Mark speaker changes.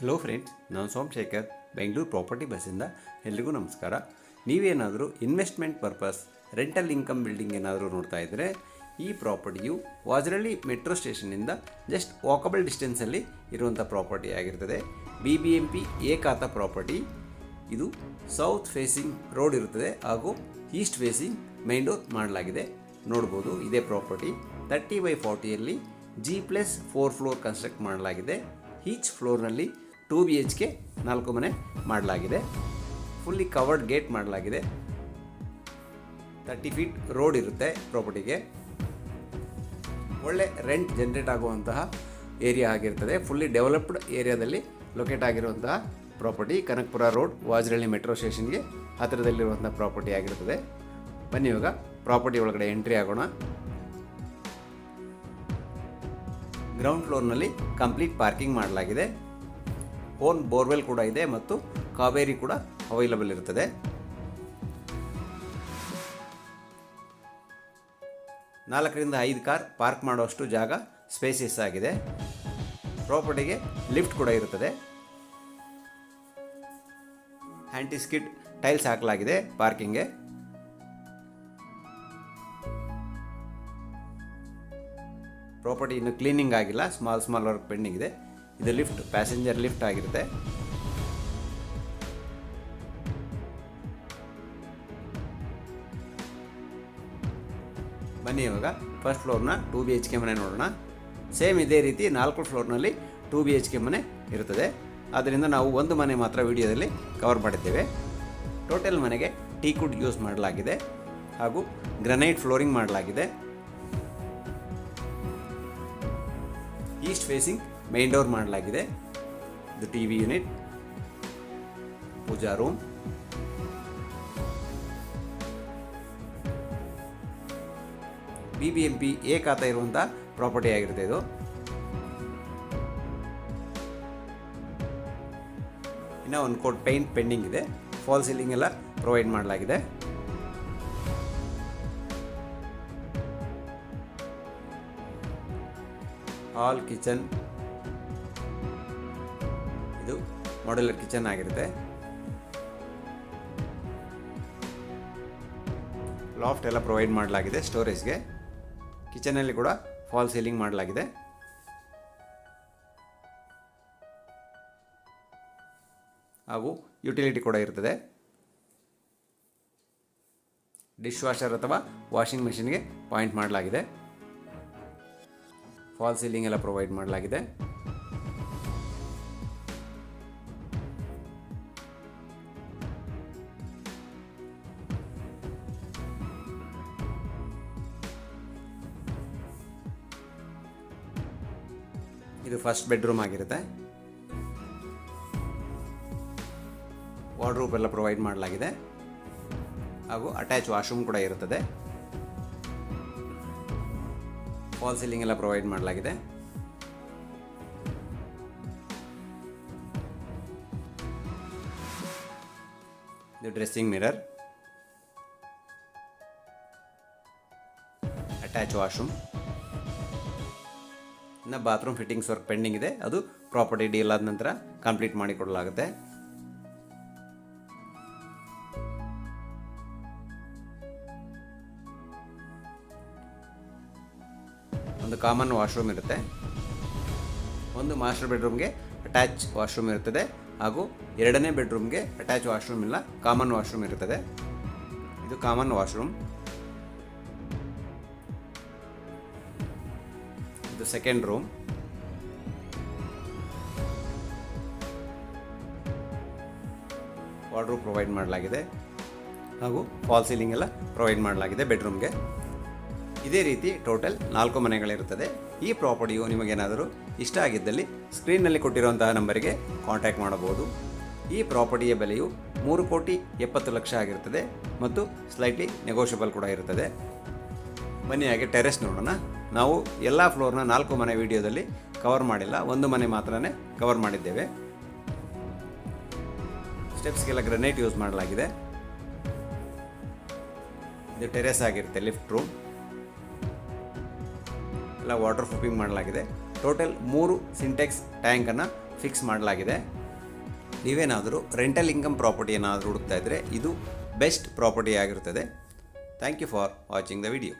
Speaker 1: Hello friends, ನಾನು Somashekar, Bengaluru property ಬಸ್ಸಿಂದ. ಎಲ್ರಿಗೂ ನಮಸ್ಕಾರ. ನೀವೇನಾದರೂ investment purpose rental income building ಏನಾದರೂ ನೋಡ್ತಾ ಇದ್ದರೆ, ಈ ಪ್ರಾಪರ್ಟಿಯು ವಾಜರಳ್ಳಿ ಮೆಟ್ರೋ ಸ್ಟೇಷನ್ನಿಂದ ಜಸ್ಟ್ ವಾಕಬಲ್ ಡಿಸ್ಟೆನ್ಸಲ್ಲಿ ಇರುವಂಥ ಪ್ರಾಪರ್ಟಿ ಆಗಿರ್ತದೆ. BBMP A khata property. ಇದು ಸೌತ್ ಫೇಸಿಂಗ್ ರೋಡ್ ಇರುತ್ತದೆ ಹಾಗೂ ಈಸ್ಟ್ ಫೇಸಿಂಗ್ ಮೈನ್ ಡೋರ್ ಮಾಡಲಾಗಿದೆ. ನೋಡ್ಬೋದು, ಇದೇ ಪ್ರಾಪರ್ಟಿ 30/40ಯಲ್ಲಿ G+4 ಫ್ಲೋರ್ ಕನ್ಸ್ಟ್ರಕ್ಟ್ ಮಾಡಲಾಗಿದೆ. ಈಚ್ ಫ್ಲೋರ್ನಲ್ಲಿ 2 BHK 4 ಮನೆ ಮಾಡಲಾಗಿದೆ. ಫುಲ್ಲಿ ಕವರ್ಡ್ ಗೇಟ್ ಮಾಡಲಾಗಿದೆ. 30 ಫೀಟ್ ರೋಡ್ ಇರುತ್ತೆ ಪ್ರಾಪರ್ಟಿಗೆ. ಒಳ್ಳೆ ರೆಂಟ್ ಜನರೇಟ್ ಆಗುವಂತಹ ಏರಿಯಾ ಆಗಿರ್ತದೆ. ಫುಲ್ಲಿ ಡೆವಲಪ್ಡ್ ಏರಿಯಾದಲ್ಲಿ ಲೊಕೇಟ್ ಆಗಿರುವಂತಹ property. Kanakapura road, Vajarahalli metro ಸ್ಟೇಷನ್ಗೆ ಹತ್ತಿರದಲ್ಲಿರುವಂಥ ಪ್ರಾಪರ್ಟಿ ಆಗಿರ್ತದೆ. ಬನ್ನಿ ಇವಾಗ ಪ್ರಾಪರ್ಟಿ ಒಳಗಡೆ ಎಂಟ್ರಿ ಆಗೋಣ. ಗ್ರೌಂಡ್ ಫ್ಲೋರ್ನಲ್ಲಿ ಕಂಪ್ಲೀಟ್ ಪಾರ್ಕಿಂಗ್ ಮಾಡಲಾಗಿದೆ. ಓನ್ ಬೋರ್ವೆಲ್ ಕೂಡ ಇದೆ ಮತ್ತು ಕಾವೇರಿ ಕೂಡ ಅವೈಲಬಲ್ ಇರುತ್ತದೆ. ನಾಲ್ಕರಿಂದ 5 ಕಾರ್ ಪಾರ್ಕ್ ಮಾಡುವಷ್ಟು ಜಾಗ ಸ್ಪೇಸಿಯಸ್ ಆಗಿದೆ. ಪ್ರಾಪರ್ಟಿಗೆ ಲಿಫ್ಟ್ ಕೂಡ ಇರುತ್ತದೆ. ಆಂಟಿ ಸ್ಕಿಡ್ ಟೈಲ್ಸ್ ಹಾಕಲಾಗಿದೆ ಪಾರ್ಕಿಂಗ್ಗೆ. ಪ್ರಾಪರ್ಟಿ ಇನ್ನು ಕ್ಲೀನಿಂಗ್ ಆಗಿಲ್ಲ, ಸ್ಮಾಲ್ ವರ್ಕ್ ಪೆಂಡಿಂಗ್ ಇದೆ. ಇದು ಲಿಫ್ಟ್, ಪ್ಯಾಸೆಂಜರ್ ಲಿಫ್ಟ್ ಆಗಿರುತ್ತೆ. ಬನ್ನಿ ಇವಾಗ ಫಸ್ಟ್ ಫ್ಲೋರ್ನ 2 BHK ಮನೆ ನೋಡೋಣ. ಸೇಮ್ ಇದೇ ರೀತಿ 4 ಫ್ಲೋರ್ನಲ್ಲಿ 2 BHK ಮನೆ ಇರುತ್ತದೆ. ಆದ್ದರಿಂದ ನಾವು ಒಂದು ಮನೆ ಮಾತ್ರ ವಿಡಿಯೋದಲ್ಲಿ ಕವರ್ ಮಾಡಿದ್ದೇವೆ. ಟೋಟಲ್ ಮನೆಗೆ ಟೀಕ್ವುಡ್ ಯೂಸ್ ಮಾಡಲಾಗಿದೆ ಹಾಗೂ ಗ್ರನೈಟ್ ಫ್ಲೋರಿಂಗ್ ಮಾಡಲಾಗಿದೆ. ಈಸ್ಟ್ ಫೇಸಿಂಗ್ ಮೈನ್ ಡೋರ್ ಮಾಡಲಾಗಿದೆ. ಇದು TV unit, pooja room, BBMP A khata ಇರುವಂಥ ಪ್ರಾಪರ್ಟಿ ಆಗಿರುತ್ತೆ. ಇದು ಇನ್ನೂ ಒಂದು ಕೋಟ್ ಪೇಂಟ್ ಪೆಂಡಿಂಗ್ ಇದೆ. ಫಾಲ್ ಸೀಲಿಂಗ್ ಎಲ್ಲ ಪ್ರೊವೈಡ್ ಮಾಡಲಾಗಿದೆ. ಹಾಲ್, ಕಿಚನ್, ಇದು ಮಾಡ್ಯುಲರ್ ಕಿಚನ್ ಆಗಿರುತ್ತೆ. ಲಾಫ್ಟ್ ಎಲ್ಲ ಪ್ರೊವೈಡ್ ಮಾಡಲಾಗಿದೆ ಸ್ಟೋರೇಜ್ಗೆ. ಕಿಚನಲ್ಲಿ ಕೂಡ ಫಾಲ್ ಸೀಲಿಂಗ್ ಮಾಡಲಾಗಿದೆ. ಹಾಗೂ ಯುಟಿಲಿಟಿ ಕೂಡ ಇರ್ತದೆ. ಡಿಶ್ ವಾಷರ್ ಅಥವಾ ವಾಷಿಂಗ್ ಮೆಷಿನ್ಗೆ ಪಾಯಿಂಟ್ ಮಾಡಲಾಗಿದೆ. ಫಾಲ್ ಸೀಲಿಂಗ್ ಎಲ್ಲ ಪ್ರೊವೈಡ್ ಮಾಡಲಾಗಿದೆ. ಇದು ಫಸ್ಟ್ ಬೆಡ್ರೂಮ್ ಆಗಿರುತ್ತೆ. ವಾರ್ಡ್ರೋಬ್ ಎಲ್ಲ ಪ್ರೊವೈಡ್ ಮಾಡಲಾಗಿದೆ ಹಾಗೂ ಅಟ್ಯಾಚ್ ವಾಶ್ರೂಮ್ ಕೂಡ ಇರುತ್ತದೆ. ಫಾಲ್ ಸೀಲಿಂಗ್ ಎಲ್ಲ ಪ್ರೊವೈಡ್ ಮಾಡಲಾಗಿದೆ. ಇದು ಡ್ರೆಸ್ಸಿಂಗ್ ಮಿರರ್, ಅಟ್ಯಾಚ್ ವಾಶ್ರೂಮ್. ಇನ್ನು ಬಾತ್ರೂಮ್ ಫಿಟ್ಟಿಂಗ್ಸ್ ವರ್ಕ್ ಪೆಂಡಿಂಗ್ ಇದೆ. ಅದು ಪ್ರಾಪರ್ಟಿ ಡೀಲ್ ಆದ ನಂತರ ಕಂಪ್ಲೀಟ್ ಮಾಡಿಕೊಡಲಾಗುತ್ತೆ. ಒಂದು ಕಾಮನ್ ವಾಶ್ರೂಮ್ ಇರುತ್ತೆ. ಒಂದು ಮಾಸ್ಟರ್ ಬೆಡ್ರೂಮ್ಗೆ ಅಟ್ಯಾಚ್ ವಾಶ್ರೂಮ್ ಇರುತ್ತದೆ ಹಾಗೂ ಎರಡನೇ ಬೆಡ್ರೂಮ್ಗೆ ಅಟ್ಯಾಚ್ ವಾಶ್ರೂಮ್ ಇಲ್ಲ, ಕಾಮನ್ ವಾಶ್ರೂಮ್ ಇರುತ್ತದೆ. ಇದು ಕಾಮನ್ ವಾಶ್ರೂಮ್. ಇದು ಸೆಕೆಂಡ್ ರೂಮ್. ವಾರ್ಡ್ರೋಬ್ ಪ್ರೊವೈಡ್ ಮಾಡಲಾಗಿದೆ ಹಾಗೂ ಫಾಲ್ ಸೀಲಿಂಗ್ ಎಲ್ಲ ಪ್ರೊವೈಡ್ ಮಾಡಲಾಗಿದೆ ಬೆಡ್ರೂಮ್ಗೆ. ಇದೇ ರೀತಿ ಟೋಟಲ್ 4 ಮನೆಗಳಿರುತ್ತದೆ. ಈ ಪ್ರಾಪರ್ಟಿಯು ನಿಮಗೇನಾದರೂ ಇಷ್ಟ ಆಗಿದ್ದಲ್ಲಿ ಸ್ಕ್ರೀನ್ನಲ್ಲಿ ಕೊಟ್ಟಿರುವಂತಹ ನಂಬರಿಗೆ ಕಾಂಟ್ಯಾಕ್ಟ್ ಮಾಡಬಹುದು. ಈ ಪ್ರಾಪರ್ಟಿಯ ಬೆಲೆಯು 3,70,00,000 ಆಗಿರುತ್ತದೆ ಮತ್ತು ಸ್ಲೈಟ್ಲಿ ನೆಗೋಷಿಯಬಲ್ ಕೂಡ ಇರುತ್ತದೆ. ಬನ್ನಿ ಹಾಗೆ ಟೆರೆಸ್ ನೋಡೋಣ. ನಾವು ಎಲ್ಲ ಫ್ಲೋರ್ನ 4 ಮನೆ ವಿಡಿಯೋದಲ್ಲಿ ಕವರ್ ಮಾಡಿಲ್ಲ, ಒಂದು ಮನೆ ಮಾತ್ರನೇ ಕವರ್ ಮಾಡಿದ್ದೇವೆ. ಸ್ಟೆಪ್ಸ್ಗೆಲ್ಲ ಗ್ರನೈಟ್ ಯೂಸ್ ಮಾಡಲಾಗಿದೆ. ಇದು ಟೆರೆಸ್ ಆಗಿರುತ್ತೆ. ಲಿಫ್ಟ್ ರೂಮ್ ಎಲ್ಲ ವಾಟರ್ ಪ್ರೂಫಿಂಗ್ ಮಾಡಲಾಗಿದೆ. ಟೋಟಲ್ 3 ಸಿಂಟೆಕ್ಸ್ ಟ್ಯಾಂಕನ್ನು ಫಿಕ್ಸ್ ಮಾಡಲಾಗಿದೆ. ನೀವೇನಾದರೂ ರೆಂಟಲ್ ಇನ್ಕಮ್ ಪ್ರಾಪರ್ಟಿ ಏನಾದರೂ ಹುಡುಕ್ತಾ ಇದ್ದರೆ ಇದು ಬೆಸ್ಟ್ ಪ್ರಾಪರ್ಟಿ ಆಗಿರುತ್ತದೆ. Thank you for watching the video.